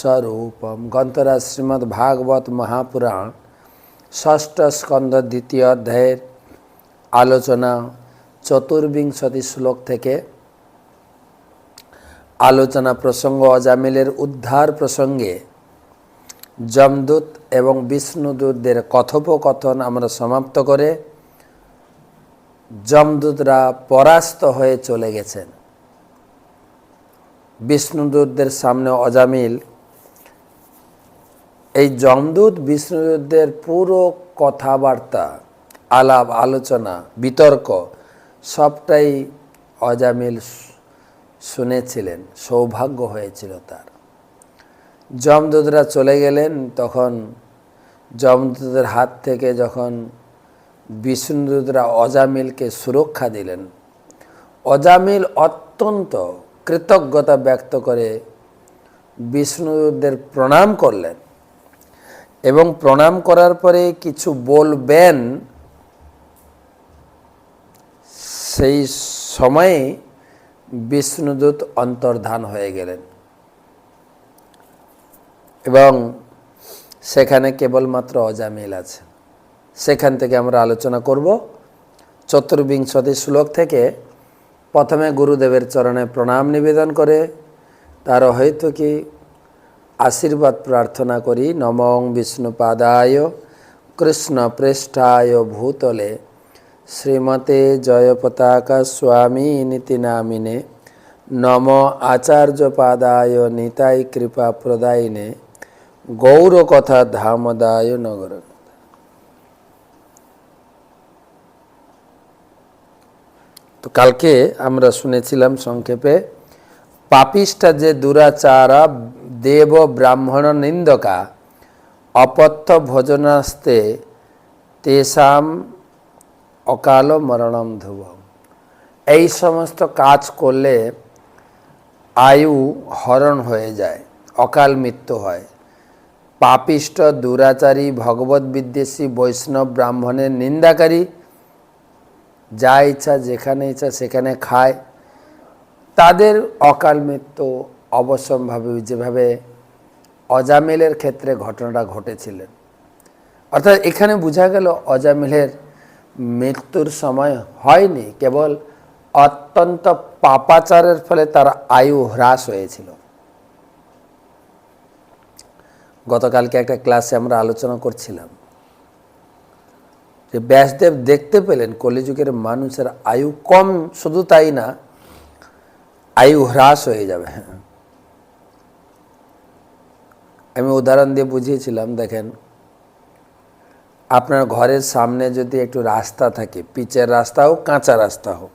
स्वरूपम। ग्रंथराज श्रीमद् भागवत महापुराण षष्ठ स्कंद द्वितीय अध्याय आलोचना चतुर्विंशति श्लोक থেকে आलोचना प्रसंग अजामिलेर उद्धार प्रसंगे যমদূত এবং বিষ্ণুদূতদের কথোপকথন আমরা সমাপ্ত করে যমদূতরা পরাস্ত হয়ে চলে গেছেন। বিষ্ণুদূতদের সামনে অজামিল এই যমদূত বিষ্ণুদূতদের পুরো কথাবার্তা আলাপ আলোচনা বিতর্ক সবটাই অজামিল শুনেছিলেন। সৌভাগ্য হয়েছিল তার। যমদূতরা চলে গেলেন, তখন যমদূতদের হাত থেকে যখন বিষ্ণুদূতরা অজামিলকে সুরক্ষা দিলেন, অজামিল অত্যন্ত কৃতজ্ঞতা ব্যক্ত করে বিষ্ণুদূতদের প্রণাম করলেন এবং প্রণাম করার পরে কিছু বলবেন, সেই সময়ে বিষ্ণুদূত অন্তর্ধান হয়ে গেলেন এবং সেখানে কেবলমাত্র অজামিল আছে। সেখান থেকে আমরা আলোচনা করব। চতুর্বিংশতি শ্লোক থেকে প্রথমে গুরুদেবের চরণে প্রণাম নিবেদন করে তার হয়তো আশীর্বাদ প্রার্থনা করি। নমঃ বিষ্ণুপাদায় কৃষ্ণ পৃষ্ঠায় ভূতলে শ্রীমতে জয়পতাকা স্বামী নীতি নামিনে নম আচার্য পাদায় নিতাই কৃপা প্রদায়িনে গৌর কথা ধামদায় নগর। তো কালকে আমরা শুনেছিলাম সংক্ষেপে, পাপিষ্ঠা যে দুরাচারা দেব ব্রাহ্মণ নিন্দকা অপথ্য ভোজনাস্তে তেষাম অকাল মরণম ধ্রুবম। এই সমস্ত কাজ করলে আয়ু হরণ হয়ে যায়, অকাল মৃত্যু হয়। পাপিষ্ঠ দুরাচারী ভগবত বিদ্বেষী বৈষ্ণব ব্রাহ্মণের নিন্দাকারী, যা ইচ্ছা যেখানে ইচ্ছা সেখানে খায়, তাদের অকাল মৃত্যু অবশ্যম্ভাবী, যেভাবে অজামিলের ক্ষেত্রে ঘটনাটা ঘটেছিলেন। অর্থাৎ এখানে বোঝা গেল অজামিলের মৃত্যুর সময় হয়নি, কেবল অত্যন্ত পাপাচারের ফলে তার আয়ু হ্রাস হয়েছিল। গতকালকে একটা ক্লাসে আমরা আলোচনা করছিলাম যে ব্যাসদেব দেখতে পেলেন কলিযুগের মানুষের আয়ু কম, শুধু তাই না, আয়ু হ্রাস হয়ে যাবে। আমি উদাহরণ দিয়ে বুঝিয়েছিলাম, দেখেন আপনার ঘরের সামনে যদি একটু রাস্তা থাকে, পিচের রাস্তা হোক কাঁচা রাস্তা হোক,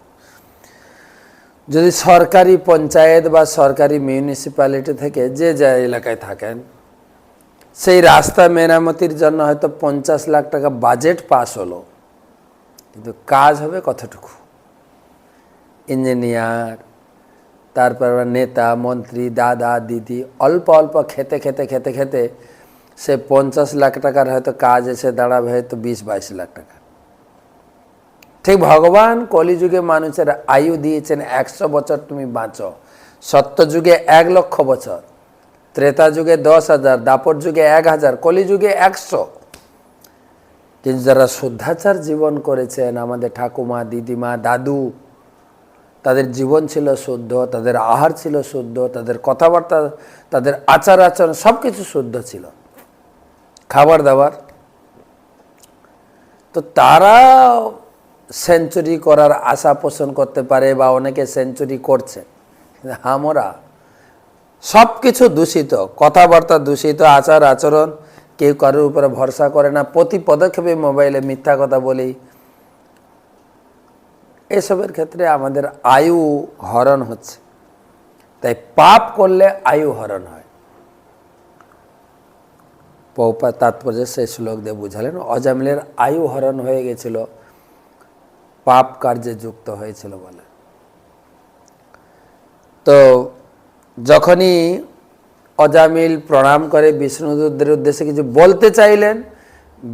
যদি সরকারি পঞ্চায়েত বা সরকারি মিউনিসিপ্যালিটি থেকে যে যা এলাকায় থাকেন, সেই রাস্তা মেরামতির জন্য হয়তো 50 লাখ টাকা বাজেট পাস হলো, কিন্তু কাজ হবে কতটুকু? ইঞ্জিনিয়ার, তারপর নেতা মন্ত্রী দাদা দিদি অল্প অল্প খেতে খেতে খেতে খেতে সে 50 লাখ টাকার হয়তো কাজ এসে দাঁড়াবে হয়তো 20-22 লাখ টাকা। ঠিক ভগবান কলিযুগে মানুষের আয়ু দিয়েছেন 100 বছর তুমি বাঁচো, সত্যযুগে 1 লক্ষ বছর, ত্রেতা যুগে 10,000, দাপর যুগে 1000, কলিযুগে 100। কিন্তু যারা শুদ্ধাচার জীবন করেছেন, আমাদের ঠাকুমা দিদিমা দাদু, তাদের জীবন ছিল শুদ্ধ, তাদের আহার ছিল শুদ্ধ, তাদের কথাবার্তা তাদের আচার আচরণ সব কিছু শুদ্ধ ছিল, খাবার দাবার। তো তারা সেঞ্চুরি করার আশা পোষণ করতে পারে বা অনেকে সেঞ্চুরি করছে। আমরা সব কিছু দূষিত, কথাবার্তা দূষিত, আচার আচরণ, কেউ কারোর উপরে ভরসা করে না, প্রতি পদক্ষেপে মোবাইলে মিথ্যা কথা বলি। এসবের ক্ষেত্রে আমাদের আয়ু হরণ হচ্ছে। তাই পাপ করলে আয়ু হরণ হয়। পৌপা তাৎপর্য সেই শ্লোক দিয়ে বুঝালেন, অজামিলের আয়ু হরণ হয়ে গেছিল, পাপ কার্যে যুক্ত হয়েছিল বলে। তো যখনই অজামিল প্রণাম করে বিষ্ণুদূতদের উদ্দেশ্যে কিছু বলতে চাইলেন,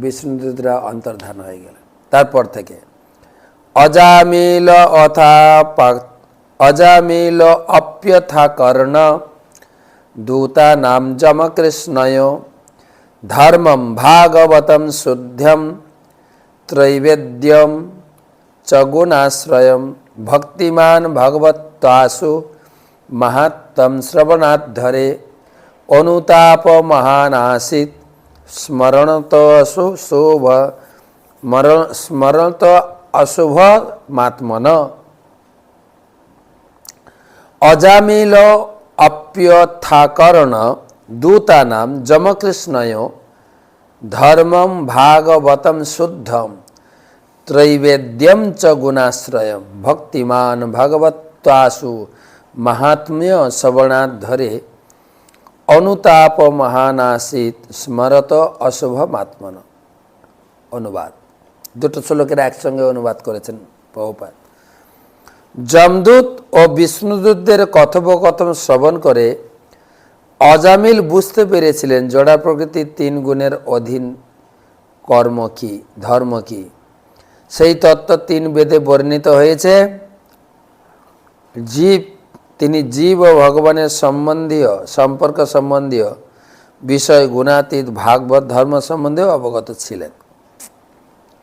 বিষ্ণুদূতরা অন্তর্ধান হয়ে গেলেন। তারপর থেকে অজামিল অথা অজামিল অপ্যথা কর্ণ दूतानां जमकृष्णय धर्मं भागवतं शुद्धं त्रैवेद्यं च गुणाश्रयं भक्तिमान् भगवत्तासु महत्तं श्रवणाद्धरे अनुताप महानासीत् स्मरणत शुभ स्मरणत अशुभ मात्मन अजामिल अप्यथाकरण दूतानां जमकृष्णयो धर्मं भागवतं शुद्धं त्रैवेद्यं च गुणाश्रयं भक्तिमान् भगवत्तासु महात्म्य श्रवणाद्धरे अनुताप महानासीत स्मरत अशुभमात्मन। অনুবাদ দুটো শ্লোকের একসঙ্গে অনুবাদ করেছেন প্রভুপাদ। যমদূত ও বিষ্ণুদূতদের কথোপকথন শ্রবণ করে অজামিল বুঝতে পেরেছিলেন জড়া প্রকৃতির তিন গুণের অধীন কর্ম কি, ধর্ম কি। সেই তত্ত্ব তিন বেদে বর্ণিত হয়েছে। তিনি জীব ও ভগবানের সম্পর্ক সম্বন্ধীয় বিষয় গুণাতীত ভাগবত ধর্ম সম্বন্ধেও অবগত ছিলেন,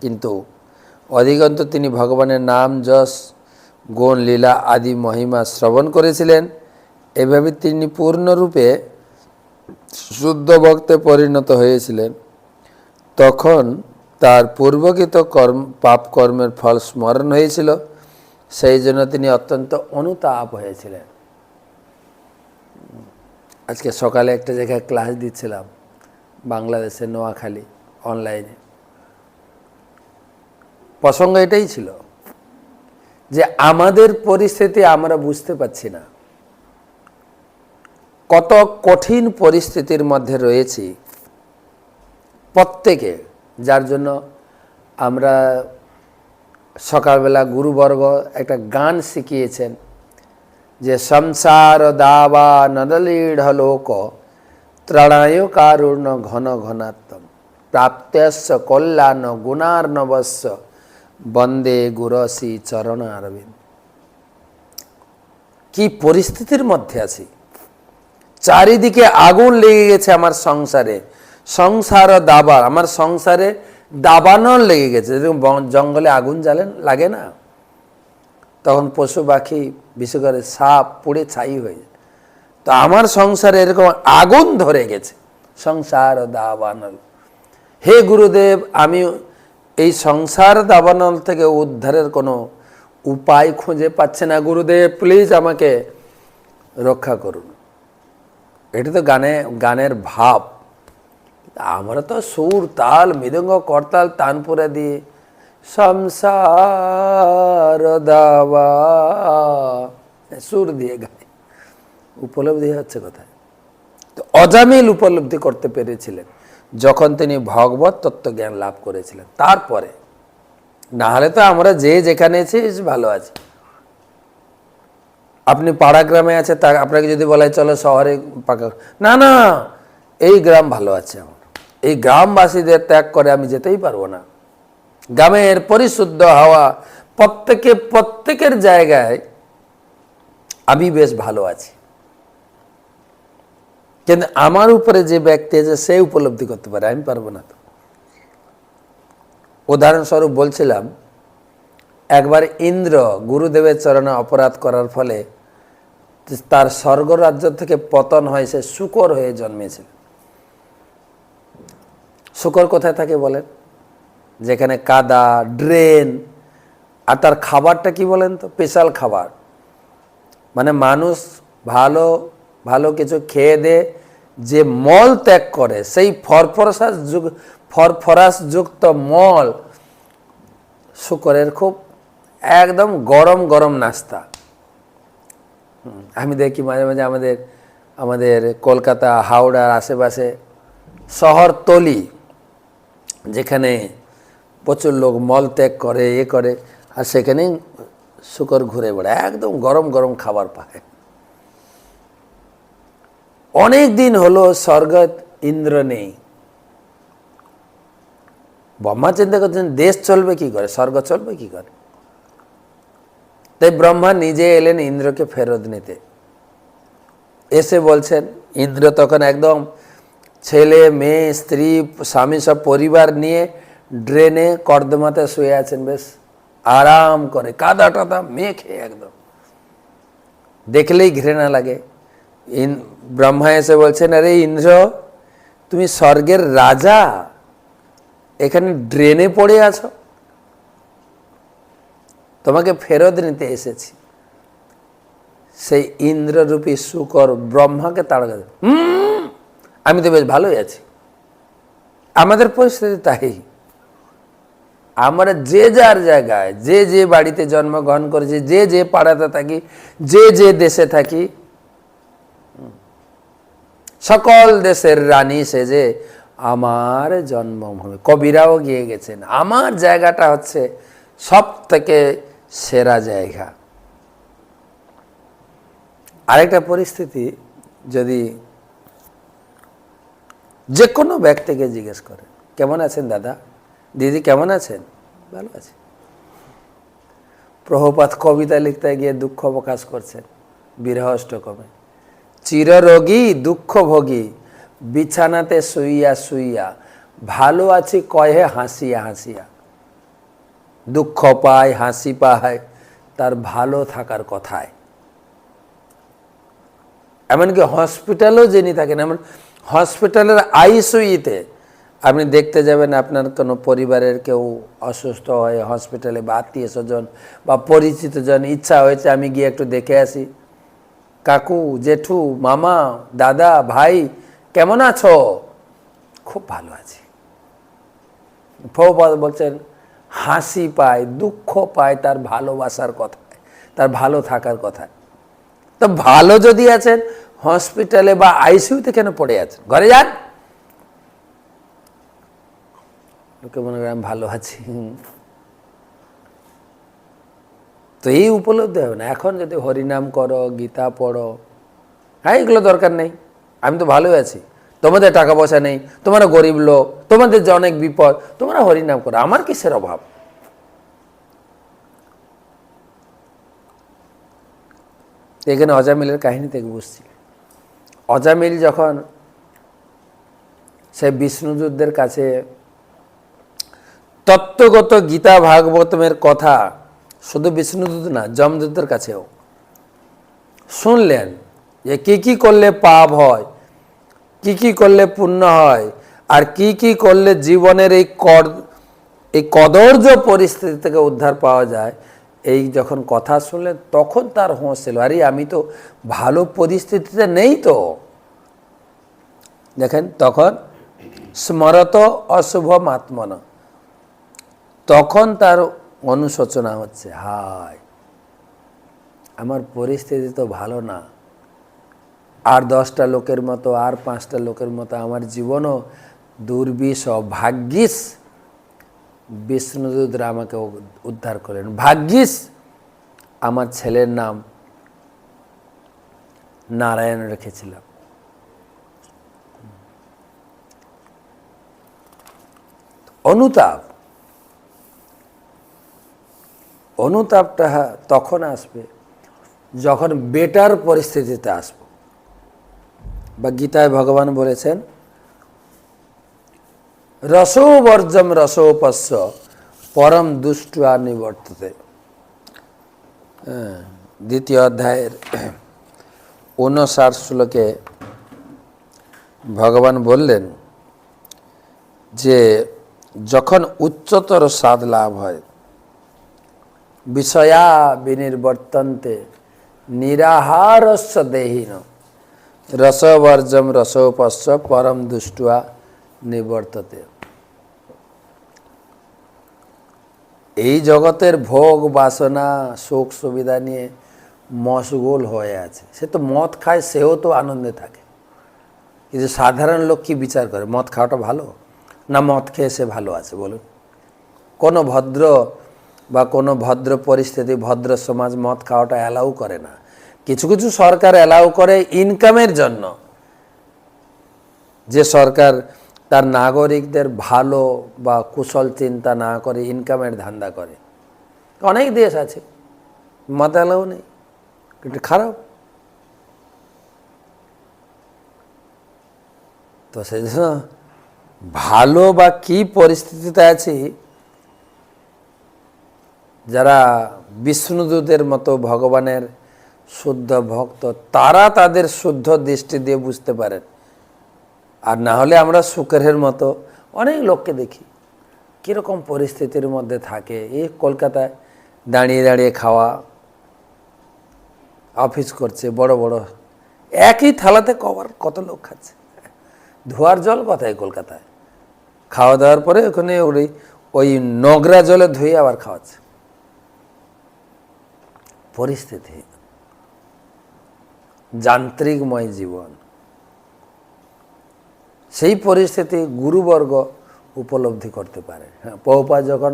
কিন্তু অধিকন্তু তিনি ভগবানের নাম যশ গুণ লীলা আদি মহিমা শ্রবণ করেছিলেন। এভাবে তিনি পূর্ণরূপে শুদ্ধ ভক্তে পরিণত হয়েছিলেন। তখন তার পূর্বকৃত পাপ কর্মের ফল স্মরণ হয়েছিল, সেই জন্য তিনি অত্যন্ত অনুতাপ হয়েছিলেন। আজকে সকালে একটা জায়গায় ক্লাস দিচ্ছিলাম, বাংলাদেশের নোয়াখালী অনলাইনে। প্রসঙ্গ এটাই ছিল যে আমাদের পরিস্থিতি আমরা বুঝতে পারছি না, কত কঠিন পরিস্থিতির মধ্যে রয়েছি প্রত্যেকে। যার জন্য আমরা সকালবেলা গুরুবর্গ একটা গান শিখিয়েছেন যে সংসার দাবা নদলীঢ় লোক ত্রণায় কারুণ্য ঘন ঘনাত্ম প্রাপ্ত্যস্য কল্যাণ গুণার্ণবস্য বন্দে গুরসি চরণারবিন্দ। কি পরিস্থিতির মধ্যে আছি, চারিদিকে আগুন লেগে গেছে আমার সংসারে, সংসার দাবা, আমার সংসারে দাবানল লেগে গেছে। যেরকম জঙ্গলে আগুন লাগে না, তখন পশু পাখি বিশেষ করে সাপ পুড়ে ছাই হয়ে যায়। তো আমার সংসারে এরকম আগুন ধরে গেছে, সংসার দাবানল। হে গুরুদেব, আমি এই সংসার দাবানল থেকে উদ্ধারের কোনো উপায় খুঁজে পাচ্ছি না, গুরুদেব প্লিজ আমাকে রক্ষা করুন। এটা তো গানের ভাব। আমরা তো সুর তাল মৃদঙ্গ করতাল তানপুরা দিয়ে সংসার দাবা সুর দিয়ে গাই, উপলব্ধি হচ্ছে কোথায়? তো অজামিল উপলব্ধি করতে পেরেছিলেন যখন তিনি ভগবত তত্ত্ব জ্ঞান লাভ করেছিলেন। তারপরে না হলে তো আমরা যে যেখানে আছি ভালো আছি। আপনি পাড়া গ্রামে আছে, তা আপনাকে যদি বলা হয় চলো শহরে পাকা, না না এই গ্রাম ভালো আছে আমার, এই গ্রামবাসীদের ত্যাগ করে আমি যেতেই পারবো না। গ্রামের পরিশুদ্ধ হাওয়া, প্রত্যেকের জায়গায় আমি বেশ ভালো আছি, কিন্তু আমার উপরে যে ব্যক্তি আছে সে উপলব্ধি করতে পারে, আমি পারবো না। তো উদাহরণস্বরূপ বলছিলাম, একবার ইন্দ্র গুরুদেবের চরণে অপরাধ করার ফলে তার স্বর্গরাজ্য থেকে পতন হয়, সে শূকর হয়ে জন্মেছিল। শূকর কোথায় থাকে বলেন? যেখানে কাদা, ড্রেন। আর তার খাবারটা কি বলেন তো? স্পেশাল খাবার। মানে মানুষ ভালো ভালো কিছু খেয়ে দে যে মল ত্যাগ করে, সেই ফরফরাসযুক্ত মল শূকরের খুব একদম গরম গরম নাস্তা। আমি দেখি মাঝে মাঝে আমাদের কলকাতা হাওড়ার আশেপাশে শহরতলি, যেখানে প্রচুর লোক মল ত্যাগ করে করে, আর সেখানেই শূকর ঘুরে বেড়ায়, একদম গরম গরম খাবার পায়। অনেক দিন হলো স্বর্গত ইন্দ্র নেই। ব্রহ্মা চিন্তা করছেন দেশ চলবে কি করে, স্বর্গ চলবে কি করে। তাই ব্রহ্মা নিজে এলেন ইন্দ্রকে ফেরত নিতে। এসে বলছেন ইন্দ্র তখন একদম ছেলে মেয়ে স্ত্রী স্বামী সব পরিবার নিয়ে ড্রেনে কর্দমাতে শুয়ে আছেন, বেশ আরাম করে, কাদা টাদা মেখে একদম, দেখলেই ঘৃণা লাগে। ব্রহ্মা এসে বলছেন, আরে ইন্দ্র, তুমি স্বর্গের রাজা, এখানে ড্রেনে পড়ে আছো, তোমাকে ফেরত নিতে এসেছি। সেই ইন্দ্ররূপী শুকর ব্রহ্মাকে তাড়া করে, আমি তো বেশ ভালোই আছি। আমাদের পরিস্থিতি তাই, আমরা যে যার জায়গায়, যে যে বাড়িতে জন্মগ্রহণ করেছি, যে যে পাড়াতে থাকি, যে যে দেশে থাকি, সকল দেশের রানী সেজে আমার জন্মভূমি। কবিরাও গিয়ে গেছেন, আমার জায়গাটা হচ্ছে সব থেকে সেরা জায়গা। আরেকটা পরিস্থিতি, যদি যে কোনো ব্যক্তিকে জিজ্ঞেস করে, কেমন আছেন দাদা, দিদি কেমন আছেন, ভালো আছে। প্রভুপাদ কবিতা লিখতে গিয়ে দুঃখ প্রকাশ করছেন বিরহ অষ্টকমে, চিররোগী দুঃখভোগী বিছানাতে শুইয়া শুইয়া, ভালো আছি কহে হাসিয়া হাসিয়া। দুঃখ পায়, হাসি পায় তার ভালো থাকার কথায়। এমনকি হসপিটালেও যিনি থাকেন, এমন হসপিটালের আইসিইউতে আপনি দেখতে যাবেন, আপনার কোনো পরিবারের কেউ অসুস্থ হয়ে হসপিটালে, বা আত্মীয় স্বজন বা পরিচিত জন, ইচ্ছা হয়েছে আমি গিয়ে একটু দেখে আসি, কাকু, জেঠু, মামা, দাদা, ভাই কেমন আছো, খুব ভালো আছি। প্রভুপাদ বলছেন, হাসি পায়, দুঃখ পায় তার ভালোবাসার কথায়, তার ভালো থাকার কথায়। তো ভালো যদি আছেন, হসপিটালে বা আইসিইউতে কেন পড়ে আছেন, ঘরে যান। লোকে মনে করেন আমি ভালো আছি। তো এই উপলব্ধি হবে না। এখন যদি হরিনাম করো, গীতা পড়ো, হ্যাঁ এগুলো দরকার নেই, আমি তো ভালোই আছি, তোমাদের টাকা পয়সা নেই, তোমরা গরিব লোক, তোমাদের যে অনেক বিপদ, তোমরা হরিনাম করো, আমার কিসের অভাব। এখানে অজামিলের কাহিনী থেকে বুঝছি, অজামিল যখন সে বিষ্ণুদূতদের কাছে তত্ত্বগত গীতা ভাগবতমের কথা, শুধু বিষ্ণুদূত না যমদূতের কাছেও শুনলেন যে কি কি করলে পাপ হয়, কি কি করলে পুণ্য হয়, আর কি কি করলে জীবনের এই কদর্য পরিস্থিতি থেকে উদ্ধার পাওয়া যায়, এই যখন কথা শুনলেন তখন তার হোঁশ ছিল, আরে আমি তো ভালো পরিস্থিতিতে নেই। তো দেখেন, তখন স্মরত অশুভম আত্মনা, তখন তার অনুশোচনা হচ্ছে, হায় আমার পরিস্থিতি তো ভালো না, আর 10টা লোকের মতো, আর 5টা লোকের মতো আমার জীবনও দুর্বিষ, ভাগ্যিস বিষ্ণুদূতরা আমাকে উদ্ধার করলেন, ভাগ্যিস আমার ছেলের নাম নারায়ণ রেখেছিলাম। অনুতাপ, অনুতাপটা তখন আসবে যখন বেটার পরিস্থিতিতে আসব। বা গীতায় ভগবান বলেছেন, রসোবর্জম রসোপস্য পরম দুষ্ট্যা নিবর্ততে। দ্বিতীয় অধ্যায়ের 59 শ্লোকে ভগবান বললেন যে যখন উচ্চতর স্বাদ লাভ হয়, বিষয়া বিনির্বর্তন্তে নিরাহারস্য দেহিন রসবর্জম রসোপস্য পরম দুষ্ট্যা নিবর্ততে। এই জগতের ভোগ বাসনা সুখ সুবিধা নিয়ে মশগুল হয়ে আছে, সে তো মদ খায়, সেও তো আনন্দে থাকে, কিন্তু সাধারণ লোক কি বিচার করে, মদ খাওয়াটা ভালো না মদ খেয়ে সে ভালো আছে বলুন? কোনো ভদ্র বা কোনো ভদ্র পরিস্থিতি, ভদ্র সমাজ মদ খাওয়াটা অ্যালাউ করে না। কিছু কিছু সরকার অ্যালাউ করে ইনকামের জন্য, যে সরকার তার নাগরিকদের ভালো বা কুশল চিন্তা না করে ইনকামের ধান্দা করে। অনেক দেশ আছে মদ অ্যালাউ নেই, কিন্তু খারাপ। তো সেই জন্য ভালো বা কি পরিস্থিতিতে আছি, যারা বিষ্ণুদূতের মতো ভগবানের শুদ্ধ ভক্ত, তারা তাদের শুদ্ধ দৃষ্টি দিয়ে বুঝতে পারেন। আর না হলে আমরা শুকরের মতো অনেক লোককে দেখি কীরকম পরিস্থিতির মধ্যে থাকে। এই কলকাতায় দাঁড়িয়ে দাঁড়িয়ে খাওয়া, অফিস করছে, বড় বড় একই থালাতে কত লোক খাচ্ছে, ধোয়ার জল কথায় কলকাতায়, খাওয়া দাওয়ার পরে ওখানে ওই নোংরা জলে ধুয়ে আবার খাওয়াচ্ছে। পরিস্থিতি যান্ত্রিকময় জীবন, সেই পরিস্থিতি গুরুবর্গ উপলব্ধি করতে পারে। হ্যাঁ, প্রভুপাদ যখন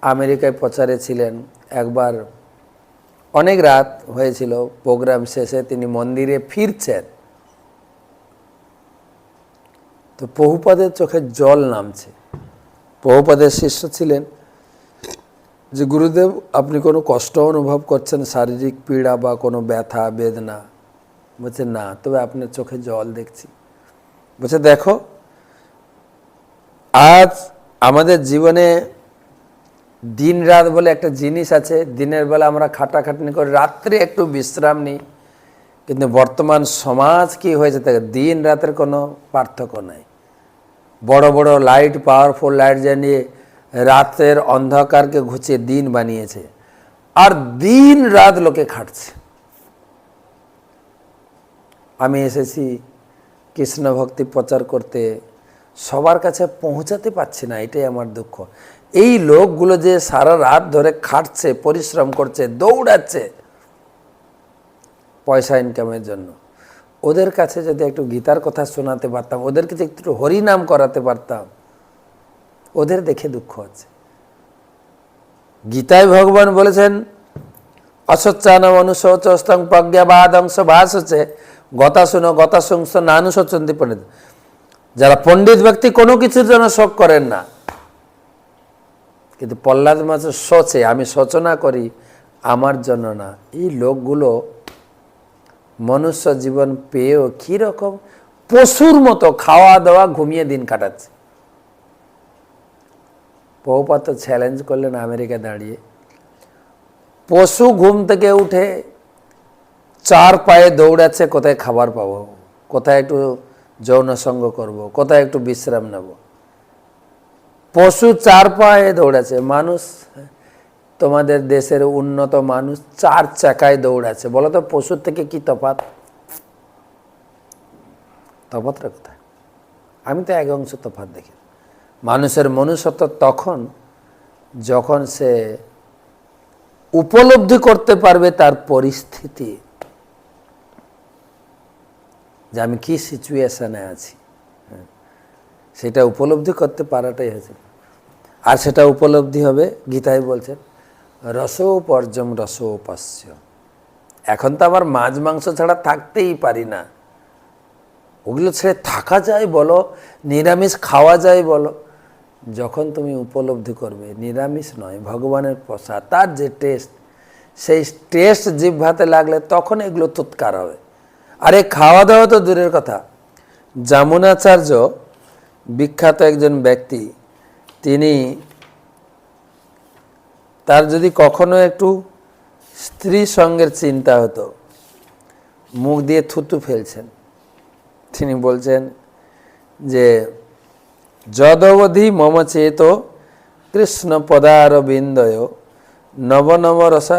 আমেরিকায় প্রচারে ছিলেন, একবার অনেক রাত হয়েছিল, প্রোগ্রাম শেষে তিনি মন্দিরে ফিরছেন, তো প্রভুপাদের চোখে জল নামছে। প্রভুপাদের শিষ্য ছিলেন যে, গুরুদেব আপনি কোনো কষ্ট অনুভব করছেন, শারীরিক পীড়া বা কোনো ব্যথা বেদনা? বলছে না, তবে আপনার চোখে জল দেখছি। বলছে দেখো, আজ আমাদের জীবনে দিন রাত বলে একটা জিনিস আছে। দিনের বেলা আমরা খাটাখাটনি করে, রাত্রে একটু বিশ্রাম নিই, কিন্তু বর্তমান সমাজ কি হয়েছে, তাকে দিন রাতের কোনো পার্থক্য নাই। বড় বড় লাইট, পাওয়ারফুল লাইট জ্বালিয়ে রাতের অন্ধকারকে ঘুচিয়ে দিন বানিয়েছে, আর দিন রাত লোকে খাটছে। আমি এসেছি কৃষ্ণ ভক্তি প্রচার করতে, সবার কাছে পৌঁছাতে পারছি না, এটাই আমার দুঃখ। এই লোকগুলো যে সারা রাত ধরে খাটছে, পরিশ্রম করছে, দৌড়াচ্ছে পয়সা ইনকামের জন্য, ওদের কাছে যদি একটু গীতার কথা শোনাতে পারতাম, ওদেরকে যদি একটু হরিনাম করাতে পারতাম, ওদের দেখে দুঃখ হচ্ছে। গীতায় ভগবান বলেছেন, অসচ্চানম অনুশোচস্তং প্রজ্ঞাবাদংশ ভাস হচ্ছে গতা শুনো গতা সংস নানুশোচন্তি পণ্ডিত। যারা পণ্ডিত ব্যক্তি কোনো কিছুর জন্য শোক করেন না, কিন্তু প্রহ্লাদ মাঝে শোচে, আমি শোচনা করি আমার জন্য না। এই লোকগুলো মনুষ্য জীবন পেয়েও কীরকম পশুর মতো খাওয়া দাওয়া ঘুমিয়ে দিন কাটাচ্ছে। প্রভুপাদ তো চ্যালেঞ্জ করলেন আমেরিকা দাঁড়িয়ে, পশু ঘুম থেকে উঠে 4 পায়ে দৌড়াচ্ছে, কোথায় খাবার পাবো, কোথায় একটু যৌন সঙ্গ করব, কোথায় একটু বিশ্রাম নেব। পশু 4 পায়ে দৌড়াচ্ছে, মানুষ, তোমাদের দেশের উন্নত মানুষ 4 চাকায় দৌড়াচ্ছে। বলো তো পশুর থেকে কি তফাৎ? তফাৎটা কোথায়? আমি তো এক অংশ তফাৎ দেখি। মানুষের মনুষ্যত্ব তখন যখন সে উপলব্ধি করতে পারবে তার পরিস্থিতি, যে আমি কি সিচুয়েশনে আছি, সেটা উপলব্ধি করতে পারাটাই হয়েছে। আর সেটা উপলব্ধি হবে, গীতায় বলছেন রসোপর্যম রসোপস্য। এখন তো আমার মাছ মাংস ছাড়া থাকতেই পারি না, ওগুলো ছেড়ে থাকা যায় বলো, নিরামিষ খাওয়া যায় বলো। যখন তুমি উপলব্ধি করবে নিরামিষ নয়, ভগবানের প্রসাদ, তার যে টেস্ট, সেই টেস্ট জিহ্বাতে লাগলে তখন এগুলো তুৎকার হবে। আরে খাওয়া দাওয়া তো দূরের কথা। যামুনাচার্য বিখ্যাত একজন ব্যক্তি, তিনি তার যদি কখনো একটু স্ত্রী সঙ্গের চিন্তা হতো, মুখ দিয়ে থুতু ফেলছেন, তিনি বলছেন যে যদবধি মম চেত কৃষ্ণ পদারবিন্দয় নব নব রসা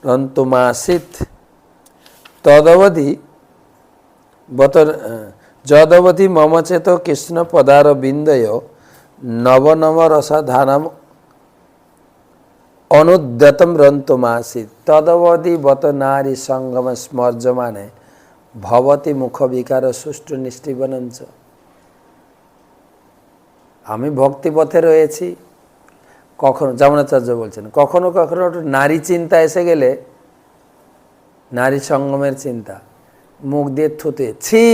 ধারন্তুমাসিত তদবধি যদবধি মম চেত কৃষ্ণ পদারবিন্দয় নব নব রসা ধানম অনুদ্যতম রন্তুমাসিত তদবধি বত নারী সঙ্গম স্মর্যমানে ভবতি মুখ বিকার সুষ্ঠু নিষ্ঠিবনঞ্চ। আমি ভক্তিপথে রয়েছি, কখনো, যামুনাচার্য বলছেন, কখনো কখনো একটু নারী চিন্তা এসে গেলে, নারী সঙ্গমের চিন্তা, মুখ দিয়ে থুতে, ছি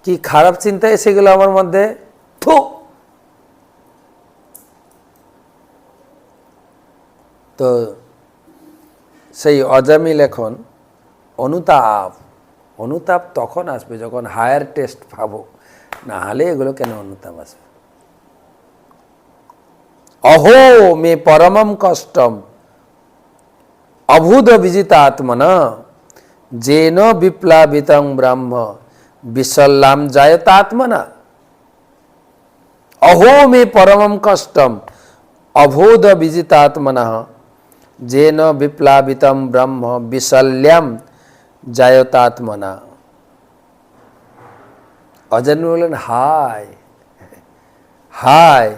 কি খারাপ চিন্তা এসে গেল আমার মধ্যে, থু। তো সেই অজামিল এখন অনুতাপ, অনুতাপ তখন আসবে যখন হায়ার টেস্ট পাবো, না হলে এগুলো কেন অনুতাপ আসবে। অহো মে পরমম কষ্টম অভূত বিজিতা আত্মনা যেন বিপ্লাবিতং ব্রহ্ম বিসল্লাম জায়তাত্মনা। অহো মে পরমম কষ্টম অভূত বিজিতাত্মনা যেন বিপ্লাবিতম ব্রহ্ম বিশল্যাম জায়তাত্মনা। অজন্ম বললেন, হায় হায়,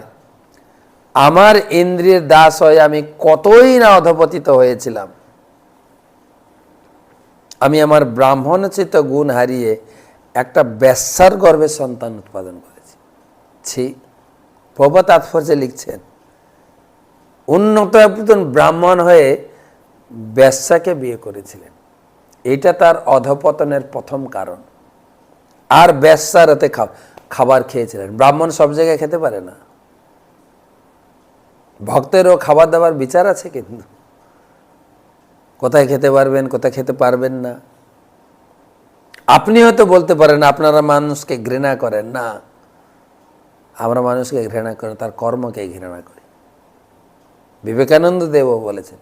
আমার ইন্দ্রিয়ের দাস হয়ে আমি কতই না অধপতিত হয়েছিলাম। আমি আমার ব্রাহ্মণোচিত গুণ হারিয়ে একটা বেশ্যার গর্ভে সন্তান উৎপাদন করেছি। ছি, প্রভু তাৎপর্যে লিখছেন, উন্নত একজন ব্রাহ্মণ হয়ে বেশ্যাকে বিয়ে করেছিলেন, এটা তার অধপতনের প্রথম কারণ। আর বেশ্যার হাতে খাবার খেয়েছিলেন। ব্রাহ্মণ সব জায়গায় খেতে পারে না, ভক্তেরও খাবার দাবার বিচার আছে, কিন্তু কোথায় খেতে পারবেন কোথায় খেতে পারবেন না। আপনি হয়তো বলতে পারেন আপনারা মানুষকে ঘৃণা করেন, না, আমরা মানুষকে ঘৃণা করি, তার কর্মকে ঘৃণা করি। বিবেকানন্দ দেবও বলেছেন,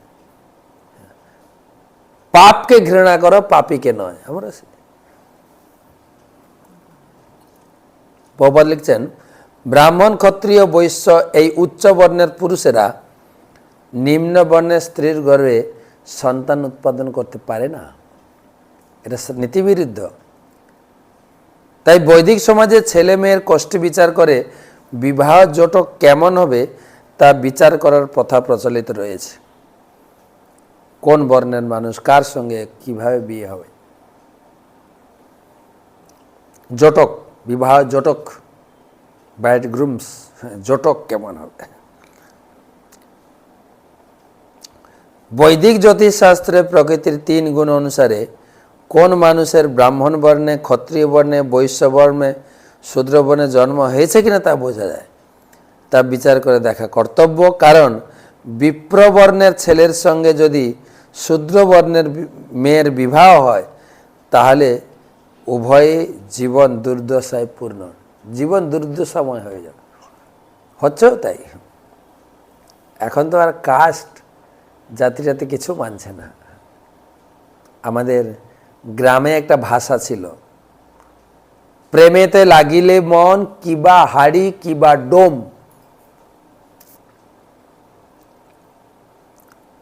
পাপকে ঘৃণা করো, পাপীকে নয়। আমরা প্রভুপাদ লিখছেন, ব্রাহ্মণ ক্ষত্রিয় বৈশ্য এই উচ্চ বর্ণের পুরুষেরা নিম্ন বর্ণের স্ত্রীর গর্ভে সন্তান উৎপাদন করতে পারে না, এটা নীতিবিরুদ্ধ। তাই বৈদিক সমাজে ছেলে মেয়ের কষ্ট বিচার করে বিবাহ জটক কেমন হবে তা বিচার করার প্রথা প্রচলিত রয়েছে। কোন বর্ণের মানুষ কার সঙ্গে কিভাবে বিয়ে হবে, জটক, বিবাহ জটক, ব্রাইড গ্রুমস, জটক কেমন হবে। বৈদিক জ্যোতিষশাস্ত্রে প্রকৃতির 3 গুণ অনুসারে কোন মানুষের ব্রাহ্মণ বর্ণে, ক্ষত্রিয় বর্ণে, বৈশ্য বর্ণে, শূদ্র বর্ণে জন্ম হয়েছে কিনা তা বোঝা যায়, তা বিচার করে দেখা কর্তব্য। কারণ বিপ্রবর্ণের ছেলের সঙ্গে যদি শূদ্র বর্ণের মেয়ের বিবাহ হয় তাহলে উভয়ে জীবন দুর্দশায় পূর্ণ, জীবন দুর্দশাময় হয়ে যাবে। হচ্ছেও তাই। এখন তো আর কাস্ট জাতি কিছু মানছে না। আমাদের গ্রামে একটা ভাষা ছিল, প্রেমেতে লাগিলে মন কিবা হাড়ি কিবা ডোম।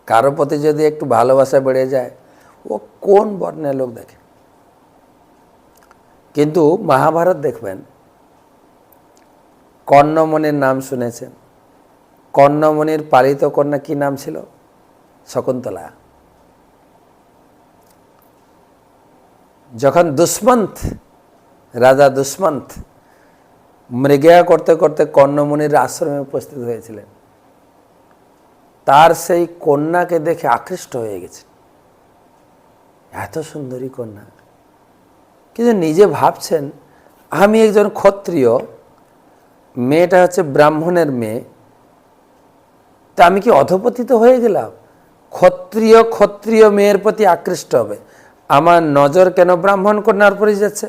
কারো প্রতি যদি একটু ভালোবাসা বেড়ে যায়, ও কোন বর্ণের লোক দেখে। কিন্তু মহাভারত দেখবেন, কর্ণমণির নাম শুনেছেন। কর্ণমণির পালিত কন্যা কি নাম ছিল? শকুন্তলা। যখন দুষ্মন্ত রাজা দুষ্মন্ত মৃগয়া করতে করতে কর্ণমণির আশ্রমে উপস্থিত হয়েছিলেন, তার সেই কন্যাকে দেখে আকৃষ্ট হয়ে গেছে, এত সুন্দরী কন্যা। কিন্তু নিজে ভাবছেন, আমি একজন ক্ষত্রিয়, মেয়েটা হচ্ছে ব্রাহ্মণের মেয়ে, তা আমি কি অধপতিত হয়ে গেলাম? ক্ষত্রিয় মেয়ের প্রতি আকৃষ্ট হবে, আমার নজর কেন ব্রাহ্মণ কন্যার উপরে যাচ্ছে?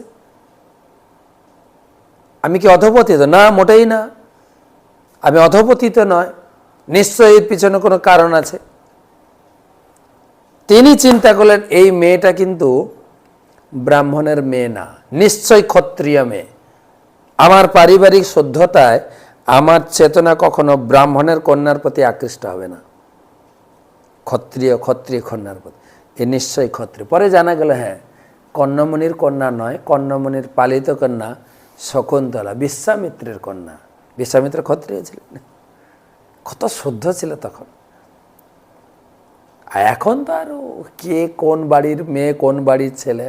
আমি কি অধপতিত? না, মোটেই না, আমি অধপতিত নয়, নিশ্চয়ই এর পিছনে কোনো কারণ আছে। তিনি চিন্তা করলেন, এই মেয়েটা কিন্তু ব্রাহ্মণের মেয়ে না, নিশ্চয় ক্ষত্রিয় মেয়ে। আমার পারিবারিক শুদ্ধতায় আমার চেতনা কখনো ব্রাহ্মণের কন্যার প্রতি আকৃষ্ট হবে না, ক্ষত্রিয় কন্যার প্রতি, এ নিশ্চয়ই ক্ষত্রিয়। পরে জানা গেল, হ্যাঁ, কর্ণমণির কন্যা নয়, কর্ণমণির পালিত কন্যা শকুন্তলা, বিশ্বামিত্রের কন্যা। বিশ্বামিত্র ক্ষত্রিয় ছিলেন, কত শুদ্ধ ছিল তখন। আর এখন তো আরো কে কোন বাড়ির মেয়ে কোন বাড়ির ছেলে,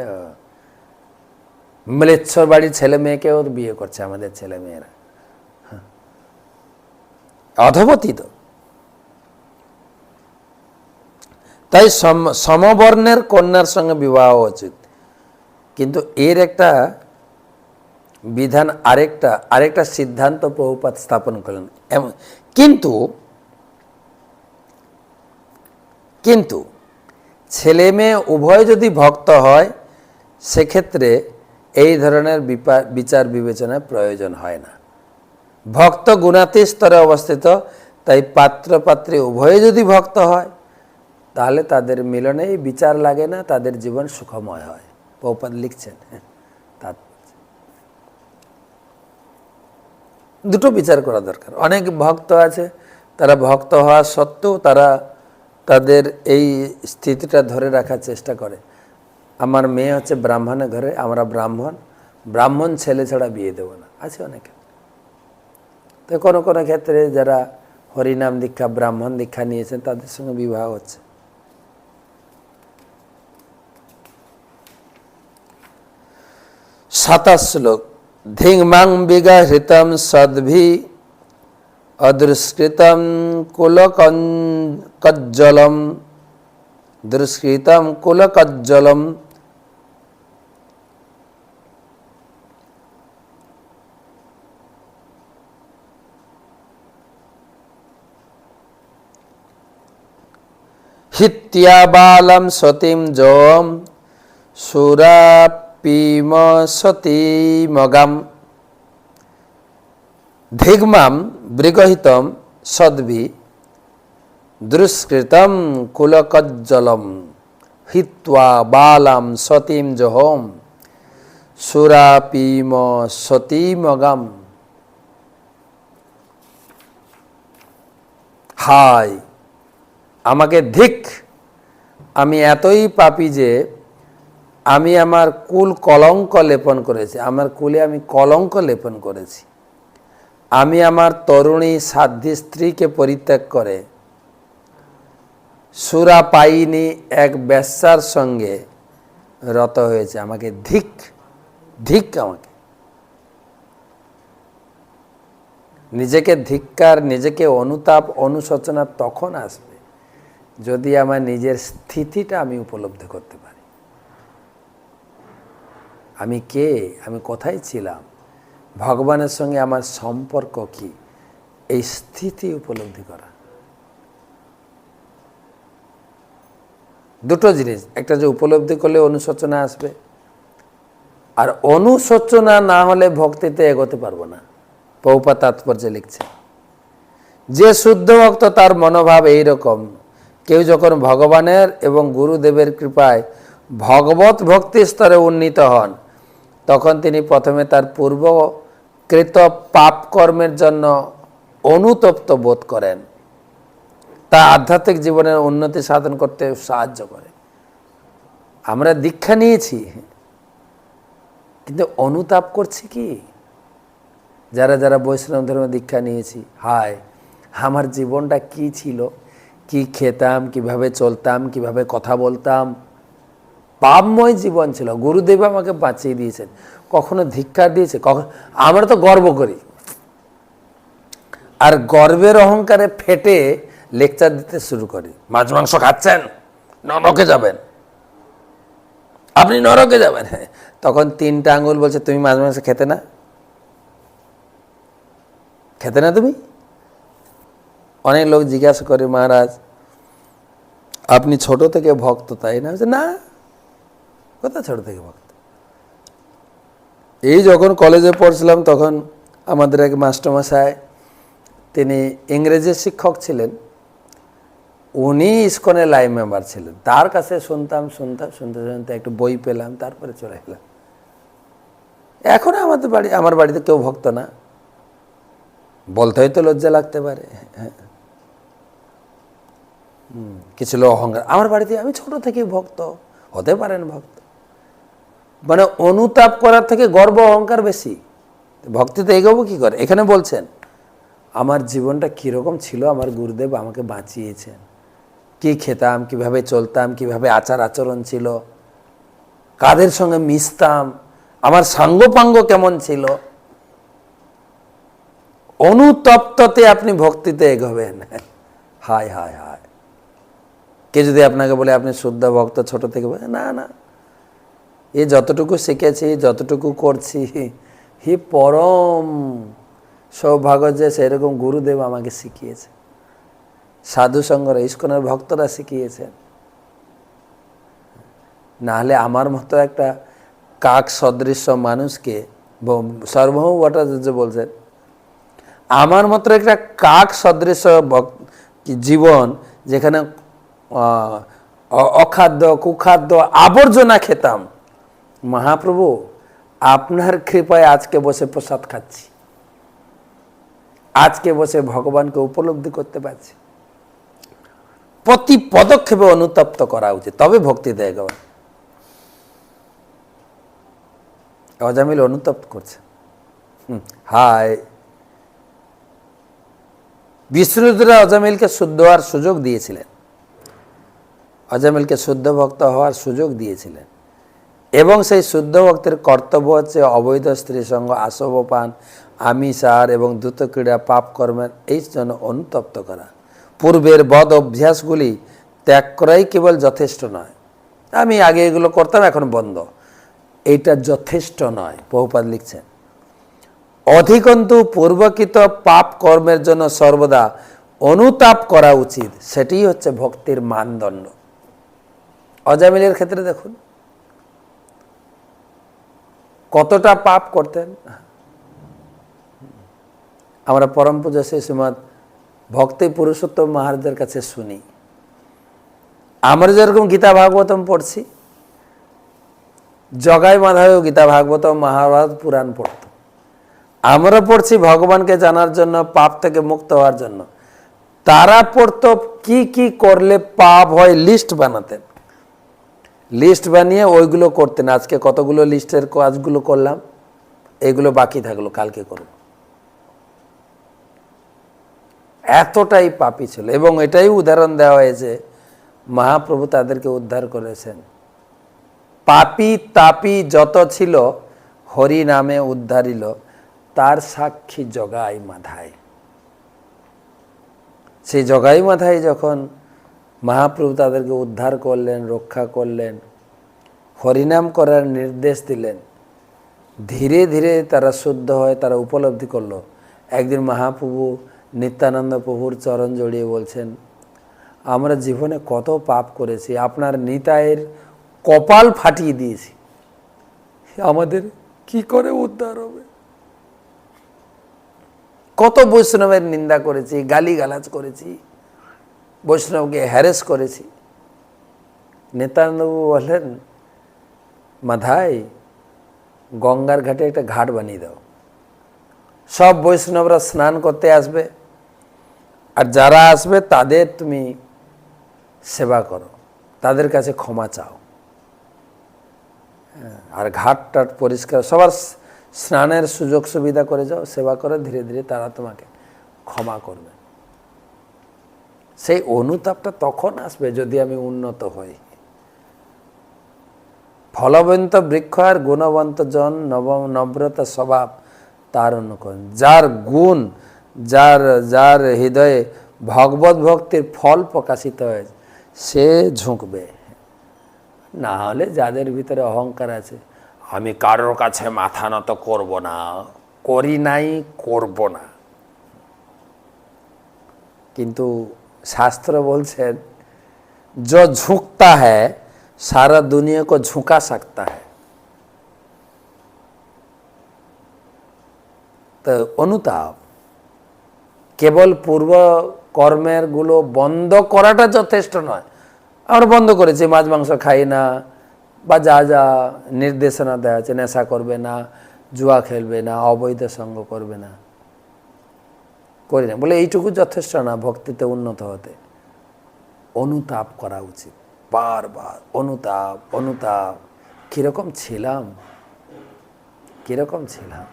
ম্লেচ্ছর বাড়ির ছেলে মেয়েকেও বিয়ে করছে আমাদের ছেলে মেয়েরা, অধপতিত। তাই সমবর্ণের কন্যার সঙ্গে বিবাহ উচিত। কিন্তু এর একটা বিধান, আরেকটা সিদ্ধান্ত প্রভুপাদ স্থাপন করলেন। কিন্তু ছেলে মেয়ে উভয় যদি ভক্ত হয় সেক্ষেত্রে এই ধরনের বিচার বিবেচনার প্রয়োজন হয় না। ভক্ত গুণাতীত স্তরে অবস্থিত, তাই পাত্র পাত্রী উভয়ে যদি ভক্ত হয় তাহলে তাদের মিলনেই বিচার লাগে না, তাদের জীবন সুখময় হয়। প্রভুপাদ লিখছেন। দুটো বিচার করা দরকার। অনেক ভক্ত আছে, তারা ভক্ত হওয়া সত্ত্বেও তারা তাদের এই স্থিতিটা ধরে রাখার চেষ্টা করে। আমার মেয়ে হচ্ছে ব্রাহ্মণের ঘরে, আমরা ব্রাহ্মণ ছেলে ছাড়া বিয়ে দেবো না, আছে অনেকে। তো কোনো কোনো ক্ষেত্রে যারা হরিনাম দীক্ষা, ব্রাহ্মণ দীক্ষা নিয়েছেন তাদের সঙ্গে বিবাহ হচ্ছে। 27 শ্লোক। ধিংমাং বিগহৃতম সদ্ভি অদৃষ্কৃতম কুলকজ্জলম দুষ্কৃতম কুলকজ্জলম হিত্যা বালম সতীম জম সুরাপিম সতীমগাম ধিগ্মাম বৃগহিতম সদ্ভি দুষ্কৃতম কুলকজ্জলম হিত্বা বালাম সতীম জহম সুরাপিম সতীমগাম। হায় আমাকে ধিক, আমি এতই পাপী যে আমি আমার কুল কলঙ্ক লেপন করেছি, আমার কুলে আমি কলঙ্ক লেপন করেছি। আমি আমার তরুণী সাধ্বী স্ত্রীকে পরিত্যাগ করে সুরা পাইনি এক বেশ্যার সঙ্গে রত হয়েছে। আমাকে ধিক, ধিক আমাকে। নিজেকে ধিক্কার, নিজেকে অনুতাপ, অনুশোচনা তখন আসবে যদি আমার নিজের স্থিতিটা আমি উপলব্ধি করতে পারি। আমি কে, আমি কোথায় ছিলাম, ভগবানের সঙ্গে আমার সম্পর্ক কি, এই স্থিতি উপলব্ধি করা। দুটো জিনিস, একটা যে উপলব্ধি করলে অনুশোচনা আসবে, আর অনুশোচনা না হলে ভক্তিতে এগোতে পারবো না। প্রভুপাদ তাৎপর্যে লিখছে, যে শুদ্ধ ভক্ত তার মনোভাব এইরকম। কেউ যখন ভগবানের এবং গুরুদেবের কৃপায় ভগবত ভক্তি স্তরে উন্নীত হন, তখন তিনি প্রথমে তার পূর্বকৃত পাপ কর্মের জন্য অনুতপ্ত বোধ করেন। তা আধ্যাত্মিক জীবনের উন্নতি সাধন করতে সাহায্য করে। আমরা দীক্ষা নিয়েছি, কিন্তু অনুতাপ করছি কি? যারা যারা বৈষ্ণব ধর্ম দীক্ষা নিয়েছি, হায় আমার জীবনটা কি ছিল, কি খেতাম, কিভাবে চলতাম, কিভাবে কথা বলতাম, পাপময় জীবন ছিল। গুরুদেব আমাকে বাঁচিয়ে দিয়েছেন, কখনো ধিক্কার দিয়েছে? কখন? আমরা তো গর্ব করি, আর গর্বের অহংকারে ফেটে লেকচার দিতে শুরু করি। মাছ মাংস খাচ্ছেন, নরকে যাবেন, আপনি নরকে যাবেন। হ্যাঁ, তখন 3টা আঙ্গুল বলছে তুমি মাছ মাংস খেতে না, খেতে না তুমি। অনেক লোক জিজ্ঞাসা করে, মহারাজ আপনি ছোট থেকে ভক্ত তাই না? না, কোথা ছোট থেকে ভক্ত। এই যখন কলেজে পড়ছিলাম তখন আমাদের এক মাস্টারমশাই, তিনি ইংরেজির শিক্ষক ছিলেন, উনি ইসকনের লাইভ মেম্বার ছিলেন। তার কাছে শুনতে শুনতে একটু বই পেলাম, তারপরে চলে এলাম। এখন আমার বাড়িতে কেউ ভক্ত না, বলতে হয়তো লজ্জা লাগতে পারে। হ্যাঁ, কিছু লোক অহংকার, আমার বাড়িতে আমি ছোট থেকে ভক্ত, হতে পারেন ভক্ত। মানে অনুতাপ করার থেকে গর্ব অহংকার বেশি। ভক্তিতে এগোবো কি করে? এখানে বলছেন আমার জীবনটা কীরকম ছিল, আমার গুরুদেব আমাকে বাঁচিয়েছেন। কি খেতাম, কিভাবে চলতাম, কিভাবে আচার আচরণ ছিল, কাদের সঙ্গে মিশতাম, আমার সাঙ্গপাঙ্গ কেমন ছিল। অনুতপ্ততে আপনি ভক্তিতে এগোবেন। হায় হায় হায়। কে যদি আপনাকে বলে আপনি শুদ্ধ ভক্ত ছোট থেকে, না না, এ যতটুকু শিখেছি, যতটুকু করছি, হি পরম সৌভাগ্য যে সেরকম গুরুদেব আমাকে শিখিয়েছে, সাধুসঙ্গরা, ইস্কনের ভক্তরা শিখিয়েছেন। নাহলে আমার মতো একটা কাক সদৃশ্য মানুষকে সার্বভৌম ভট্টাচার্য বলছেন, আমার মতো একটা কাক সদৃশ্য জীবন যেখানে অখাদ্য কুখাদ্য আবর্জনা খেতাম, মহাপ্রভু আপনার কৃপায় আজকে বসে প্রসাদ খাচ্ছি, আজকে বসে ভগবানকে উপলব্ধি করতে পারছি। প্রতি পদক্ষেপে অনুতপ্ত করা উচিত, তবে ভক্তি দেয় গো। অজামিল অনুতপ্ত করছে। হায়, বিষ্ণুদূতরা অজামিলকে শুদ্ধ হওয়ার সুযোগ দিয়েছিলেন, অজামিলকে শুদ্ধ ভক্ত হওয়ার সুযোগ দিয়েছিলেন, এবং সেই শুদ্ধ ভক্তের কর্তব্য হচ্ছে অবৈধ স্ত্রী সঙ্গ, আসবপান, আমিষার এবং দ্রুত ক্রীড়া পাপ কর্মের এই জন্য অনুতপ্ত করা। পূর্বের বদ অভ্যাসগুলি ত্যাগ করাই কেবল যথেষ্ট নয়। আমি আগে এগুলো করতাম, এখন বন্ধ, এইটা যথেষ্ট নয়। প্রভুপাদ লিখছেন, অধিকন্তু পূর্বকৃত পাপ কর্মের জন্য সর্বদা অনুতাপ করা উচিত, সেটাই হচ্ছে ভক্তির মানদণ্ড। অজামিলের ক্ষেত্রে দেখুন কতটা পাপ করতেন। আমরা পরম পূজ্য শ্রী শ্রীমৎ ভক্তি পুরুষোত্তম মহারাজের কাছে শুনি, আমরা যেরকম গীতা ভাগবতম পড়ছি, জগাই মাধায়ও গীতা ভাগবতম মহাভারত পুরাণ পড়ত। আমরা পড়ছি ভগবানকে জানার জন্য, পাপ থেকে মুক্ত হওয়ার জন্য। তারা পড়ত কি কি করলে পাপ হয়, লিস্ট বানাতেন, লিস্ট বানিয়ে ওইগুলো করতেন। আজকে কতগুলো লিস্টের কাজগুলো করলাম, এগুলো বাকি থাকলো, কালকে করব। এতটাই পাপী ছিল, এবং এটাই উদাহরণ দেওয়া হয়েছে, মহাপ্রভু তাদেরকে উদ্ধার করেছেন। পাপী তাপী যত ছিল হরি নামে উদ্ধারিল, তার সাক্ষী জগাই মাধায়। সেই জগাই মাধায় যখন মহাপ্রভু তাদেরকে উদ্ধার করলেন, রক্ষা করলেন, হরিনাম করার নির্দেশ দিলেন, ধীরে ধীরে তারা শুদ্ধ হয়, তারা উপলব্ধি করলো। একদিন মহাপ্রভু নিত্যানন্দ প্রভুর চরণ জড়িয়ে বলছেন, আমরা জীবনে কত পাপ করেছি, আপনার নিতাইয়ের কপাল ফাটিয়ে দিয়েছি, আমাদের কি করে উদ্ধার হবে? কত বৈষ্ণবের নিন্দা করেছি, গালিগালাজ করেছি, বৈষ্ণবকে হ্যারেস করেছি। নিত্যানন্দবাবু বললেন, মাধাই গঙ্গার ঘাটে একটা ঘাট বানিয়ে দাও, সব বৈষ্ণবরা স্নান করতে আসবে, আর যারা আসবে তাদের তুমি সেবা করো, তাদের কাছে ক্ষমা চাও, আর ঘাট টাট পরিষ্কার, সবার স্নানের সুযোগ সুবিধা করে যাও, সেবা করো, ধীরে ধীরে তারা তোমাকে ক্ষমা করবে। সেই অনুতাপটা তখন আসবে যদি আমি উন্নত হই। ফলবন্ত বৃক্ষ আর গুণবন্ত জন, নম্রতা স্বভাব তার অনুকরণ। যার গুণ, যার হৃদয়ে ভগবত ভক্তির ফল প্রকাশিত হয়, সে ঝুঁকবে। না হলে যাদের ভিতরে অহংকার আছে, আমি কারোর কাছে মাথা নত করব না, করি নাই, করব না। কিন্তু শাস্ত্র বলছেন, जो झुकता है सारा दुनिया को झुका सकता है। তো অনুতাপ কেবল পূর্ব কর্মের গুলো বন্ধ করাটা যথেষ্ট নয়। আমরা বন্ধ করেছি, মাছ মাংস খাই না, বা যা যা নির্দেশনা দেওয়া আছে, নেশা করবে না, জুয়া খেলবে না, অবৈধ সঙ্গ করবে না, করি না বলে এইটুকু যথেষ্ট না ভক্তিতে উন্নত হতে। অনুতাপ করা উচিত, বারবার অনুতাপ। অনুতাপ কিরকম ছিলাম, কিরকম ছিলাম।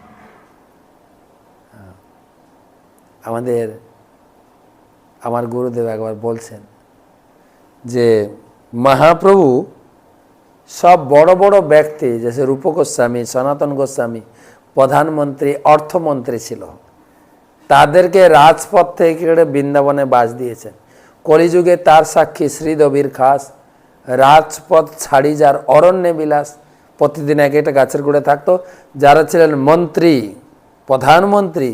আমার গুরুদেব একবার বলছেন যে মহাপ্রভু সব বড় বড় ব্যক্তি, जैसे रूप गोस्वामी, সনাতন গোস্বামী প্রধানমন্ত্রী, অর্থমন্ত্রী ছিল, তাদেরকে রাজপথ থেকে বৃন্দাবনে বাস দিয়েছেন। কলিযুগে তার সাক্ষী শ্রী দবির খাস, রাজপথ ছাড়ি যার অরণ্যে বিলাস, প্রতিদিন এক একটা গাছের গোড়ে থাকতো। যারা ছিলেন মন্ত্রী, প্রধানমন্ত্রী,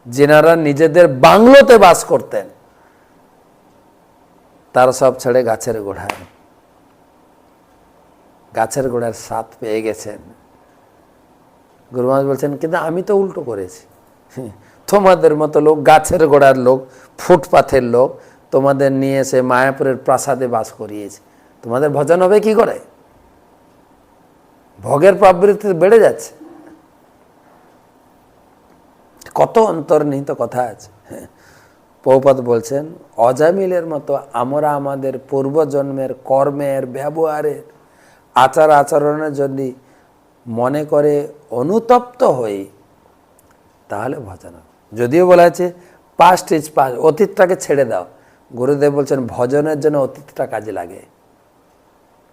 যেনারা নিজেদের বাংলোতে বাস করতেন, তারা সব ছেড়ে গাছের গোড়ায়। গাছের গোড়ার স্বাদ পেয়ে গেছেন। গুরু মহারাজ বলছেন কিন্তু আমি তো উল্টো করেছি, তোমাদের মতো লোক, গাছের গোড়ার লোক, ফুটপাথের লোক, তোমাদের নিয়ে এসে মায়াপুরের প্রাসাদে বাস করিয়েছে, তোমাদের ভজন হবে কি করে? ভোগের প্রবৃত্তি বেড়ে যাচ্ছে। কত অন্তর্নিহিত কথা আছে। প্রভুপাদ বলছেন অজামিলের মতো আমরা আমাদের পূর্বজন্মের কর্মের, ব্যবহারের, আচার আচরণের যদি মনে করে অনুতপ্ত হই তাহলে ভজন হবে। যদিও বলা আছে পাস্ট ইজ পাস্ট, অতীতটাকে ছেড়ে দাও। গুরুদেব বলছেন ভজনের জন্য অতীতটা কাজে লাগে।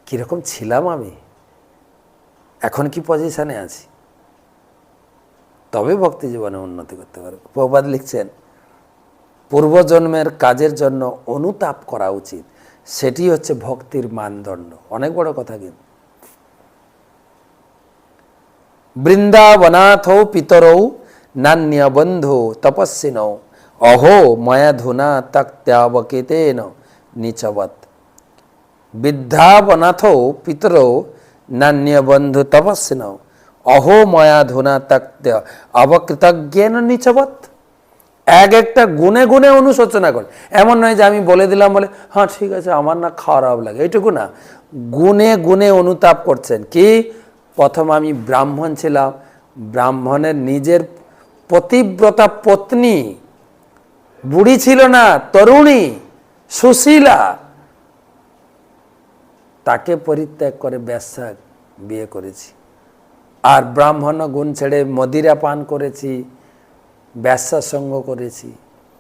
কীরকম ছিলাম আমি, এখন কি পজিশনে আছি, তবে ভক্তি জীবনে উন্নতি করতে পারবে। প্রভুপাদ লিখছেন পূর্বজন্মের কাজের জন্য অনুতাপ করা উচিত, সেটি হচ্ছে ভক্তির মানদণ্ড। অনেক বড় কথা। কিন্তু বৃন্দাবনাথৌ পিতরৌ নান্য বন্ধু তপস্বিনৌ অহো ময়াধুনা তক্ত্যাবকেতেন নিচবৎ। বৃন্দাবনাথৌ পিতরৌ নান্য বন্ধু তপস্বিনৌ অহো ময়াধুনা তক্ত্য অবকৃতজ্ঞেন নিচবৎ। এক একটা গুণে গুণে অনুশোচনা করে। এমন নয় যে আমি বলে দিলাম বলে হ্যাঁ ঠিক আছে আমার না খারাপ লাগে, এইটুকু না, গুণে গুণে অনুতাপ করছেন। কি? প্রথম আমি ব্রাহ্মণ ছিলাম, ব্রাহ্মণের নিজের পতিব্রতা পত্নী, বুড়ি ছিল না, তরুণী, সুশীলা, তাকে পরিত্যাগ করে বেশ্যা বিয়ে করেছি। আর ব্রাহ্মণ গুণ ছেড়ে মদিরা পান করেছি, বেশ্যার সঙ্গ করেছি।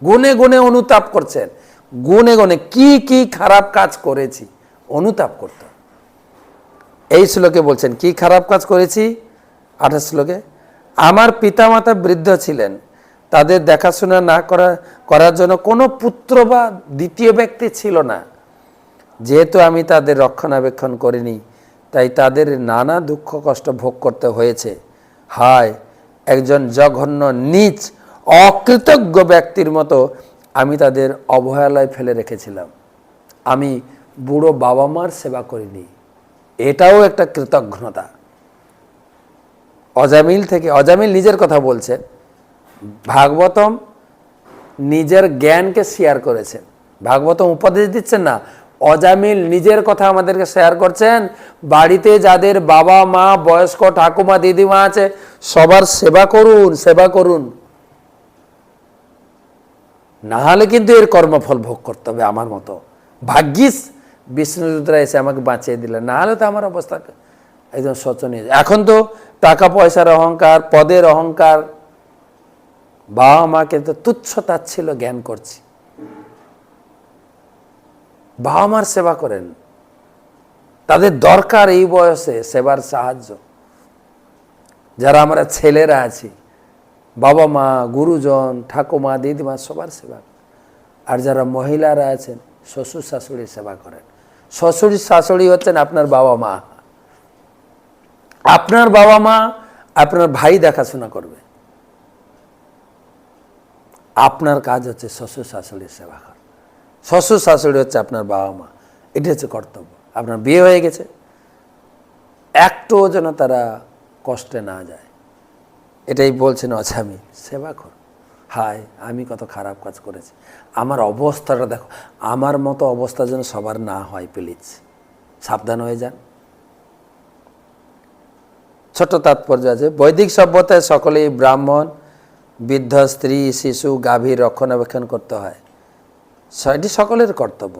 গুণে গুণে অনুতাপ করছেন। গুণে গুণে কি কি খারাপ কাজ করেছি অনুতাপ করতে। এই শ্লোকে বলছেন কি খারাপ কাজ করেছি। 28 শ্লোকে আমার পিতামাতা বৃদ্ধ ছিলেন, তাদের দেখাশোনা না করার জন্য কোনো পুত্র বা দ্বিতীয় ব্যক্তি ছিল না। যেহেতু আমি তাদের রক্ষণাবেক্ষণ করিনি, তাই তাদের নানা দুঃখ কষ্ট ভোগ করতে হয়েছে। হায়, একজন জঘন্য নীচ অকৃতজ্ঞ ব্যক্তির মতো আমি তাদের অবহেলায় ফেলে রেখেছিলাম। আমি বুড়ো বাবা মার সেবা করিনি, এটাও একটা কৃতজ্ঞতা। অজামিল থেকে, অজামিল নিজের কথা বলছেন, ভাগবতম নিজের জ্ঞানকে শেয়ার করেছেন। ভাগবতম উপদেশ দিচ্ছেন না, অজামিল নিজের কথা আমাদেরকে শেয়ার করছেন। বাড়িতে যাদের বাবা মা, বয়স্ক ঠাকুমা দিদিমা আছে সবার সেবা করুন, সেবা করুন, না হলে কিন্তু এর কর্মফল ভোগ করতে হবে। আমার মতো ভাগ্যিস বিষ্ণুদূতরা এসে আমাকে বাঁচিয়ে দিলেন, না হলে তো আমার অবস্থা একদম শোচনীয়। এখন তো টাকা পয়সার অহংকার, পদের অহংকার, বাবা মাকে তো তুচ্ছ তাচ্ছিল্য জ্ঞান করছি। বাবা মার সেবা করেন, তাদের দরকার এই বয়সে সেবার সাহায্য। যারা আমরা ছেলেরা আছি, বাবা মা, গুরুজন, ঠাকুমা, দিদিমা সবার সেবা। আর যারা মহিলারা আছেন শ্বশুর শাশুড়ির সেবা করেন। শ্বশুর শাশুড়ি হচ্ছেন আপনার বাবা মা। আপনার বাবা মা আপনার ভাই দেখাশোনা করবে, আপনার কাজ হচ্ছে শ্বশুর শাশুড়ির সেবা করা। শ্বশুর শাশুড়ি হচ্ছে আপনার বাবা মা, এটি হচ্ছে কর্তব্য। আপনার বিয়ে হয়ে গেছে, একটুও যেন তারা কষ্টে না যায়, এটাই বলছেন অজামিল, সেবা কর। হায়, আমি কত খারাপ কাজ করেছি, আমার অবস্থাটা দেখো, আমার মতো অবস্থা যেন সবার না হয়, প্লিজ সাবধান হয়ে যান। ছোট তাৎপর্য আছে। বৈদিক সভ্যতায় সকলেই ব্রাহ্মণ, বৃদ্ধ, স্ত্রী, শিশু, গাভীর রক্ষণাবেক্ষণ করতে হয়, এটি সকলের কর্তব্য,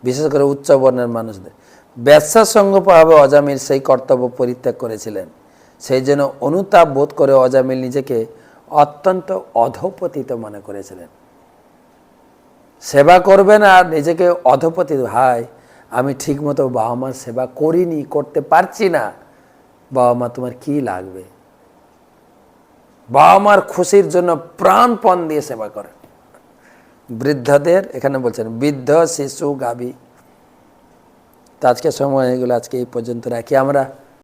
বিশেষ করে উচ্চ বর্ণের মানুষদের। ব্যবসার সঙ্গভাবে অজামিল সেই কর্তব্য পরিত্যাগ করেছিলেন। সেই জন্য অনুতাপ বোধ করে অজামিল নিজেকে অত্যন্ত অধপতিত মনে করেছিলেন। সেবা করবেন আর নিজেকে অধপতিত, হায় আমি ঠিকমতো বাবা মার সেবা করিনি, করতে পারছি না। বাবা মা তোমার কি লাগবে? বাবা মার খুশির জন্য প্রাণপণ দিয়ে সেবা করেন। বৃদ্ধদের এখানে বলছেন বৃদ্ধ, শিশু, গাভী। তো আজকে সময় হয়ে গেল, আজকে এই পর্যন্ত রাখি। আমরা